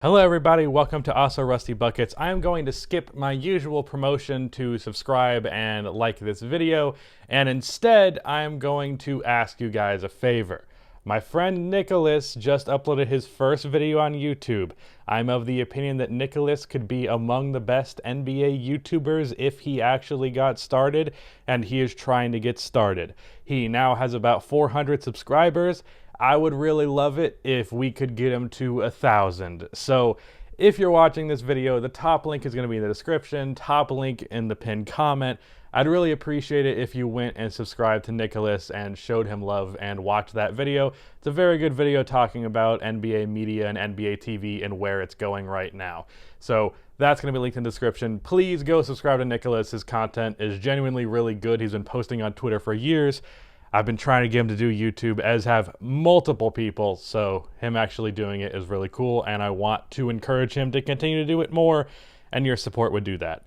Hello everybody, welcome to Also Rusty Buckets. I am going to skip my usual promotion to subscribe and like this video, and instead I am going to ask you guys a favor. My friend Nicholas just uploaded his first video on YouTube. I'm of the opinion that Nicholas could be among the best NBA YouTubers if he actually got started, and he is trying to get started. He now has about 400 subscribers. I would really love it if we could get him to 1,000. So if you're watching this video, the top link is going to be in the description, top link in the pinned comment. I'd really appreciate it if you went and subscribed to Nicholas and showed him love and watched that video. It's a very good video talking about NBA media and NBA TV and where it's going right now. So that's going to be linked in the description. Please go subscribe to Nicholas. His content is genuinely really good. He's been posting on Twitter for years. I've been trying to get him to do YouTube, as have multiple people, so him actually doing it is really cool, and I want to encourage him to continue to do it more, and your support would do that.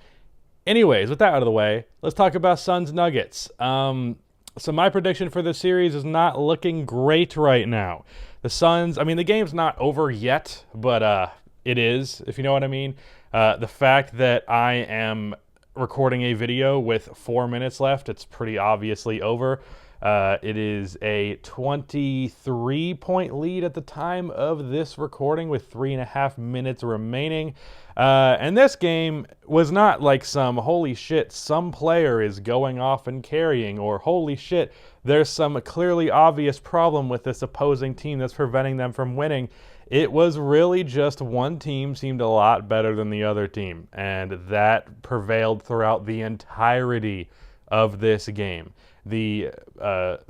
Anyways, with that out of the way, let's talk about Suns Nuggets. So my prediction for this series is not looking great right now. The Suns, I mean, the game's not over yet, but it is, if you know what I mean. The fact that I am recording a video with 4 minutes left, it's pretty obviously over. It is a 23-point lead at the time of this recording with 3.5 minutes remaining. And this game was not like some holy shit, some player is going off and carrying, or holy shit, there's some clearly obvious problem with this opposing team that's preventing them from winning. It was really just one team seemed a lot better than the other team, and that prevailed throughout the entirety of this game. The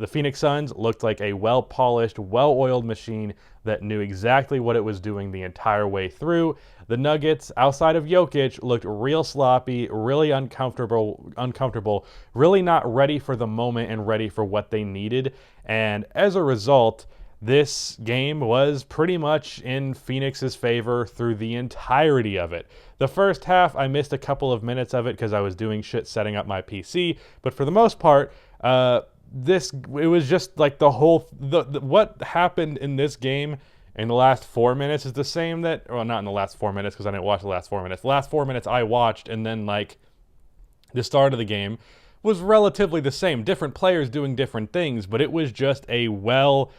Phoenix Suns looked like a well-polished, well-oiled machine that knew exactly what it was doing the entire way through. The Nuggets, outside of Jokic, looked real sloppy, really uncomfortable, really not ready for the moment and ready for what they needed. And as a result, this game was pretty much in Phoenix's favor through the entirety of it. The first half, I missed a couple of minutes of it because I was doing shit setting up my PC, but for the most part, it was just like what happened in this game in the last 4 minutes is the same that, well, not in the last 4 minutes because I didn't watch the last 4 minutes. The last 4 minutes I watched, and then like the start of the game was relatively the same. Different players doing different things, but it was just a well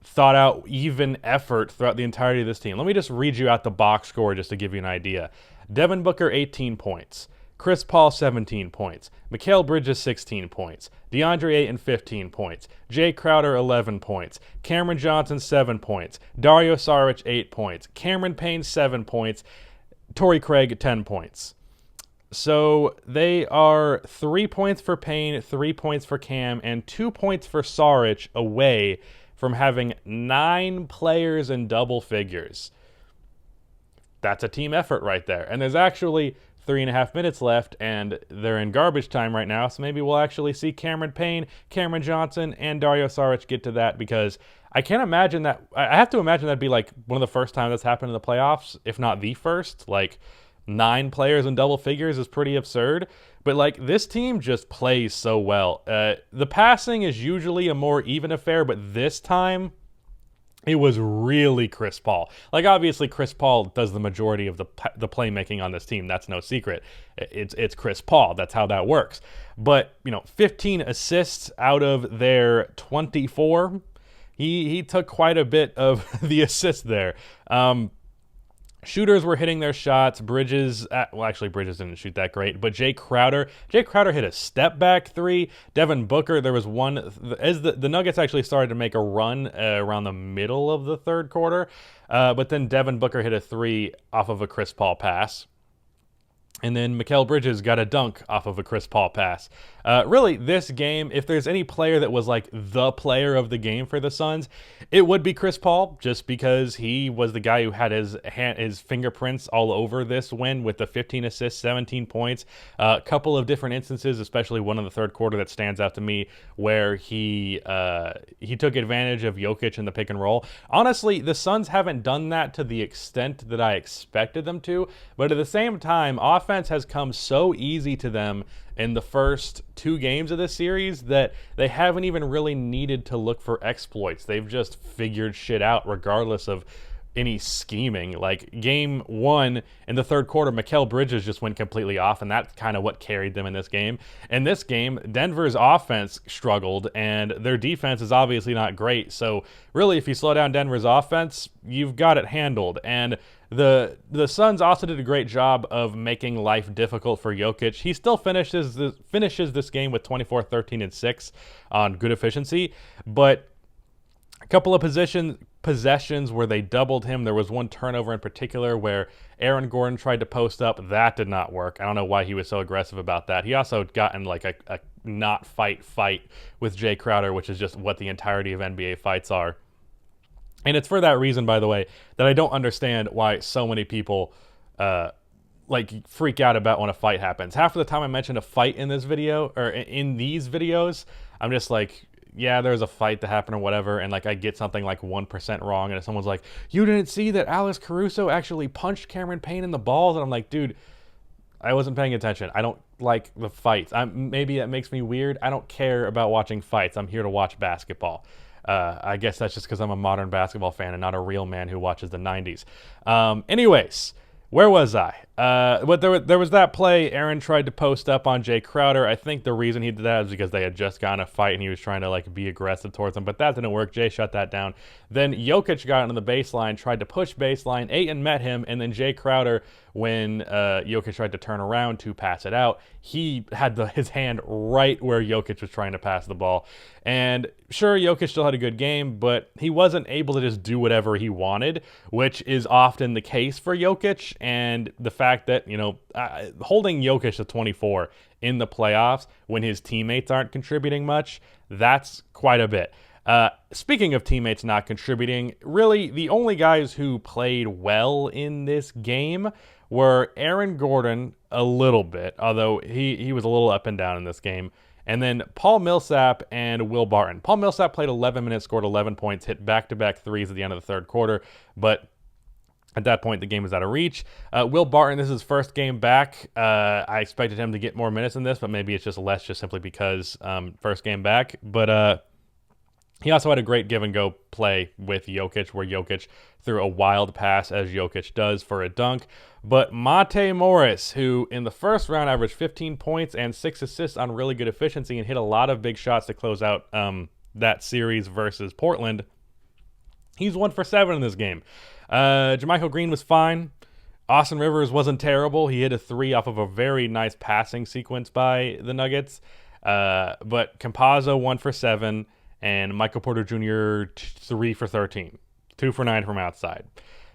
thought out, even effort throughout the entirety of this team. Let me just read you out the box score just to give you an idea. Devin Booker, 18 points. Chris Paul, 17 points. Mikal Bridges, 16 points. DeAndre Ayton, 15 points. Jay Crowder, 11 points. Cameron Johnson, 7 points. Dario Saric, 8 points. Cameron Payne, 7 points. Torrey Craig, 10 points. So they are 3 points for Payne, 3 points for Cam, and 2 points for Saric away from having 9 players in double figures. That's a team effort right there. And there's actually 3.5 minutes left, and they're in garbage time right now, so maybe we'll actually see Cameron Payne, Cameron Johnson, and Dario Saric get to that, because I can't imagine that. I have to imagine that'd be like one of the first times that's happened in the playoffs, if not the first. Like 9 players in double figures is pretty absurd. But like, this team just plays so well. The passing is usually a more even affair, but this time it was really Chris Paul. Like, obviously Chris Paul does the majority of the playmaking on this team. That's no secret. It's Chris Paul. That's how that works. But, 15 assists out of their 24. He took quite a bit of the assists there. Shooters were hitting their shots. Bridges didn't shoot that great, but Jay Crowder hit a step back 3. Devin Booker, there was one, as the Nuggets actually started to make a run around the middle of the third quarter, but then Devin Booker hit a 3 off of a Chris Paul pass. And then Mikal Bridges got a dunk off of a Chris Paul pass. Really, this game, if there's any player that was like the player of the game for the Suns, it would be Chris Paul, just because he was the guy who had his fingerprints all over this win with the 15 assists, 17 points. A couple of different instances, especially one in the third quarter that stands out to me, where he took advantage of Jokic in the pick and roll. Honestly, the Suns haven't done that to the extent that I expected them to, but at the same time, offense has come so easy to them in the first 2 games of this series that they haven't even really needed to look for exploits. They've just figured shit out regardless of any scheming. Like game one in the third quarter, Mikal Bridges just went completely off, and that's kind of what carried them in this game. In this game, Denver's offense struggled, and their defense is obviously not great. So really, if you slow down Denver's offense, you've got it handled. And the Suns also did a great job of making life difficult for Jokic. He still finishes this game with 24, 13, and 6 on good efficiency, but a couple of possessions where they doubled him. There was one turnover in particular where Aaron Gordon tried to post up. That did not work. I don't know why he was so aggressive about that. He also got in like a not fight with Jay Crowder, which is just what the entirety of NBA fights are. And it's for that reason, by the way, that I don't understand why so many people like freak out about when a fight happens. Half of the time I mention a fight in this video or in these videos, I'm just like, yeah, there's a fight that happened or whatever, and like I get something like 1% wrong, and if someone's like, you didn't see that Alex Caruso actually punched Cameron Payne in the balls, and I'm like, dude, I wasn't paying attention. I don't like the fights. Maybe that makes me weird. I don't care about watching fights. I'm here to watch basketball. I guess that's just because I'm a modern basketball fan and not a real man who watches the 90s. Anyways, where was I? But there was that play. Aaron tried to post up on Jay Crowder. I think the reason he did that is because they had just gotten a fight and he was trying to like be aggressive towards him, but that didn't work. Jay shut that down. Then Jokic got into the baseline, tried to push baseline. Ayton met him, and then Jay Crowder, when Jokic tried to turn around to pass it out, he had his hand right where Jokic was trying to pass the ball. And sure, Jokic still had a good game, but he wasn't able to just do whatever he wanted, which is often the case for Jokic. And the fact that, you know, holding Jokic to 24 in the playoffs when his teammates aren't contributing much, that's quite a bit. Speaking of teammates not contributing, really the only guys who played well in this game were Aaron Gordon a little bit, although he was a little up and down in this game, and then Paul Millsap and Will Barton. Paul Millsap played 11 minutes, scored 11 points, hit back-to-back threes at the end of the third quarter, but at that point, the game was out of reach. Will Barton, this is his first game back. I expected him to get more minutes in this, but maybe it's just less just simply because first game back. But he also had a great give-and-go play with Jokic, where Jokic threw a wild pass, as Jokic does, for a dunk. But Monte Morris, who in the first round averaged 15 points and 6 assists on really good efficiency and hit a lot of big shots to close out that series versus Portland, he's 1 for 7 in this game. JaMychal Green was fine. Austin Rivers wasn't terrible. He hit a 3 off of a very nice passing sequence by the Nuggets. But Campazzo 1 for 7. And Michael Porter Jr. 3 for 13. 2 for 9 from outside.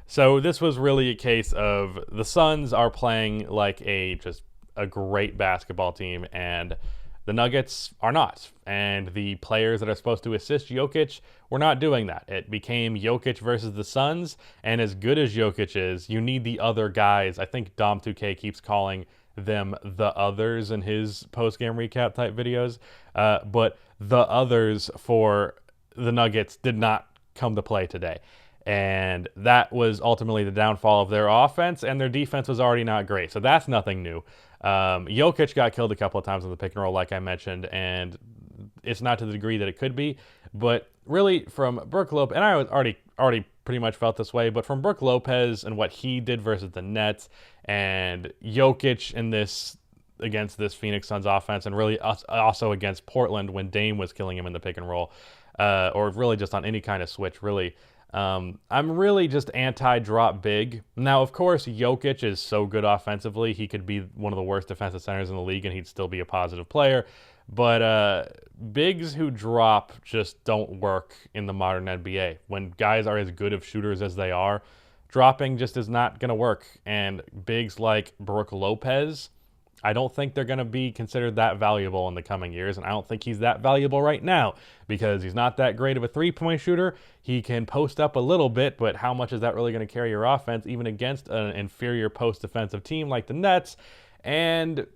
So this was really a case of the Suns are playing like just a great basketball team, and the Nuggets are not. And the players that are supposed to assist Jokic were not doing that. It became Jokic versus the Suns, and as good as Jokic is, you need the other guys. I think Dom2K keeps calling them the others in his post-game recap type videos. But the others for the Nuggets did not come to play today. And that was ultimately the downfall of their offense, and their defense was already not great. So that's nothing new. Jokic got killed a couple of times in the pick and roll, like I mentioned, and it's not to the degree that it could be. But really, from Brook Lopez, and I was already pretty much felt this way, but from Brook Lopez and what he did versus the Nets, and Jokic in this against this Phoenix Suns offense, and really also against Portland when Dame was killing him in the pick and roll, or really just on any kind of switch, really. I'm really just anti-drop big. Now, of course, Jokic is so good offensively. He could be one of the worst defensive centers in the league, and he'd still be a positive player. But bigs who drop just don't work in the modern NBA. When guys are as good of shooters as they are, dropping just is not going to work. And bigs like Brook Lopez, I don't think they're going to be considered that valuable in the coming years, and I don't think he's that valuable right now because he's not that great of a three-point shooter. He can post up a little bit, but how much is that really going to carry your offense, even against an inferior post-defensive team like the Nets? And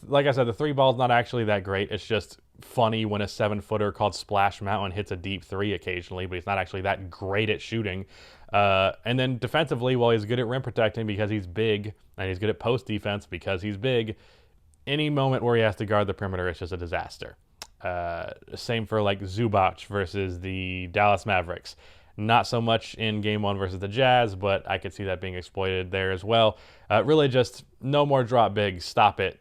like I said, the three ball's not actually that great. It's just funny when a 7-footer called Splash Mountain hits a deep three occasionally, but he's not actually that great at shooting. And then defensively, while he's good at rim protecting because he's big, and he's good at post defense because he's big, any moment where he has to guard the perimeter, it's just a disaster. Same for like Zubac versus the Dallas Mavericks. Not so much in Game 1 versus the Jazz, but I could see that being exploited there as well. Really just no more drop bigs. Stop it.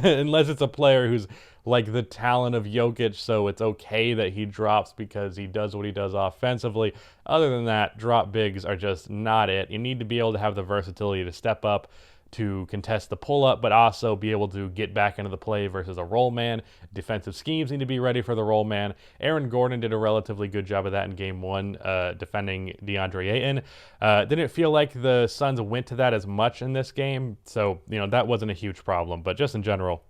Unless it's a player who's like the talent of Jokic, so it's okay that he drops because he does what he does offensively. Other than that, drop bigs are just not it. You need to be able to have the versatility to step up, to contest the pull-up, but also be able to get back into the play versus a roll man. Defensive schemes need to be ready for the roll man. Aaron Gordon did a relatively good job of that in Game 1, defending DeAndre Ayton. Didn't feel like the Suns went to that as much in this game, so that wasn't a huge problem. But just in general,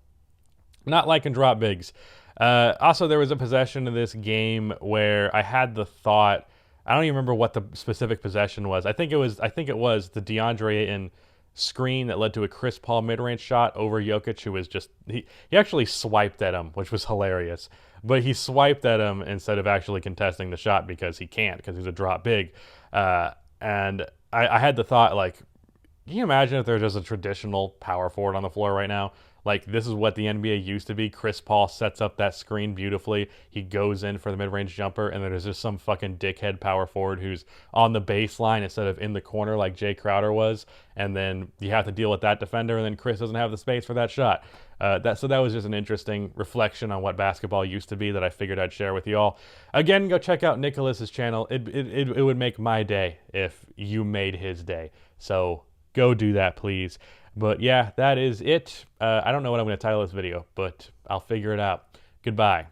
not liking drop bigs. Also, there was a possession in this game where I had the thought, I don't even remember what the specific possession was. I think it was the DeAndre Ayton screen that led to a Chris Paul mid-range shot over Jokic, who was just he actually swiped at him, which was hilarious. But he swiped at him instead of actually contesting the shot because he can't, because he's a drop big. And I had the thought, like, can you imagine if there's just a traditional power forward on the floor right now? Like, this is what the NBA used to be. Chris Paul sets up that screen beautifully. He goes in for the mid-range jumper, and then there's just some fucking dickhead power forward who's on the baseline instead of in the corner like Jay Crowder was. And then you have to deal with that defender, and then Chris doesn't have the space for that shot. So that was just an interesting reflection on what basketball used to be that I figured I'd share with you all. Again, go check out Nicholas's channel. It would make my day if you made his day. So go do that, please. But yeah, that is it. I don't know what I'm going to title this video, but I'll figure it out. Goodbye.